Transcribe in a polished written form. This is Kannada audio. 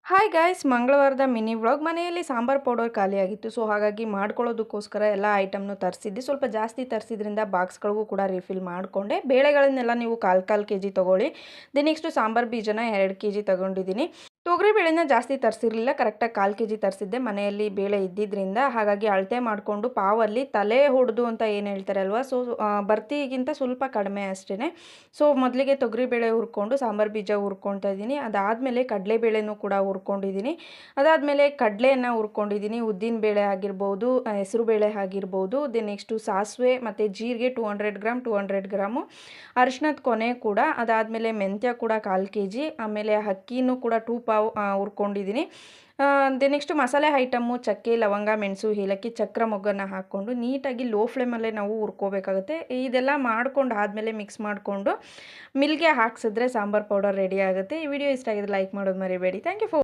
ಹಾಯ್ ಗೈಸ್, ಮಂಗಳವಾರದ ಮಿನಿ ವ್ಲಾಗ್. ಮನೆಯಲ್ಲಿ ಸಾಂಬಾರ್ ಪೌಡರ್ ಖಾಲಿಯಾಗಿತ್ತು. ಸೊ ಹಾಗಾಗಿ ಮಾಡ್ಕೊಳ್ಳೋದಕ್ಕೋಸ್ಕರ ಎಲ್ಲ ಐಟಮ್ನು ತರಿಸಿದ್ದೆ. ಸ್ವಲ್ಪ ಜಾಸ್ತಿ ತರಿಸಿದ್ರಿಂದ ಬಾಕ್ಸ್ಗಳಿಗೂ ಕೂಡ ರಿಫಿಲ್ ಮಾಡಿಕೊಂಡೆ. ಬೇಳೆಗಳನ್ನೆಲ್ಲ ನೀವು ಕಾಲು ಕೆ ಜಿ ತೊಗೊಳ್ಳಿ. ನೆಕ್ಸ್ಟು ಸಾಂಬಾರು ಬೀಜನ 2 ಕೆ ಜಿ ತೊಗೊಂಡಿದ್ದೀನಿ. ತೊಗರಿ ಬೇಳೆನ ಜಾಸ್ತಿ ತರಿಸಿರಲಿಲ್ಲ, ಕರೆಕ್ಟಾಗಿ 1/4 ಕೆ ಜಿ ತರಿಸಿದ್ದೆ. ಮನೆಯಲ್ಲಿ ಬೇಳೆ ಇದ್ದಿದ್ದರಿಂದ ಹಾಗಾಗಿ ಅಳತೆ ಮಾಡಿಕೊಂಡು ಪಾವಲ್ಲಿ ತಲೆ ಹೊಡೆದು ಅಂತ ಏನು ಹೇಳ್ತಾರೆ ಅಲ್ವಾ, ಸೊ ಬರ್ತಿಗಿಂತ ಸ್ವಲ್ಪ ಕಡಿಮೆ ಅಷ್ಟೇ. ಸೊ ಮೊದಲಿಗೆ ತೊಗರಿ ಬೇಳೆ ಹುರ್ಕೊಂಡು ಸಾಂಬಾರು ಬೀಜ ಹುರ್ಕೊಳ್ತಾ ಇದ್ದೀನಿ. ಅದಾದಮೇಲೆ ಕಡಲೆಬೇಳೆನೂ ಕೂಡ ಹುರ್ಕೊಂಡಿದ್ದೀನಿ. ಅದಾದಮೇಲೆ ಕಡಲೆಯನ್ನು ಹುರ್ಕೊಂಡಿದ್ದೀನಿ. ಉದ್ದಿನ ಬೇಳೆ ಆಗಿರ್ಬೋದು, ಹೆಸರು ಬೇಳೆ ಆಗಿರ್ಬೋದು. ನೆಕ್ಸ್ಟು ಸಾಸಿವೆ ಮತ್ತು ಜೀರಿಗೆ 200 ಗ್ರಾಮ್ 200 ಗ್ರಾಮು, ಅರಿಶಿನದ ಕೊನೆ ಕೂಡ. ಅದಾದಮೇಲೆ ಮೆಂತ್ಯ ಕೂಡ 1/4 ಕೆ ಜಿ, ಆಮೇಲೆ ಅಕ್ಕಿನೂ ಕೂಡ 2 ಪಾವ್ ಹುರ್ಕೊಂಡಿದ್ದೀನಿ. ನೆಕ್ಸ್ಟು ಮಸಾಲೆ ಐಟಮ್ಮು ಚಕ್ಕೆ, ಲವಂಗ, ಮೆಣಸು, ಏಲಕ್ಕಿ, ಚಕ್ರ ಮೊಗ್ಗನ್ನು ಹಾಕ್ಕೊಂಡು ನೀಟಾಗಿ ಲೋ ಫ್ಲೇಮಲ್ಲೇ ನಾವು ಹುರ್ಕೋಬೇಕಾಗುತ್ತೆ. ಇದೆಲ್ಲ ಮಾಡ್ಕೊಂಡು ಆದಮೇಲೆ ಮಿಕ್ಸ್ ಮಾಡಿಕೊಂಡು ಮಿಲ್ಗೆ ಹಾಕ್ಸಿದ್ರೆ ಸಾಂಬಾರು ಪೌಡರ್ ರೆಡಿ ಆಗುತ್ತೆ. ಈ ವಿಡಿಯೋ ಇಷ್ಟ ಆಗಿದ್ರೆ ಲೈಕ್ ಮಾಡೋದು ಮರಿಬೇಡಿ. Thank you for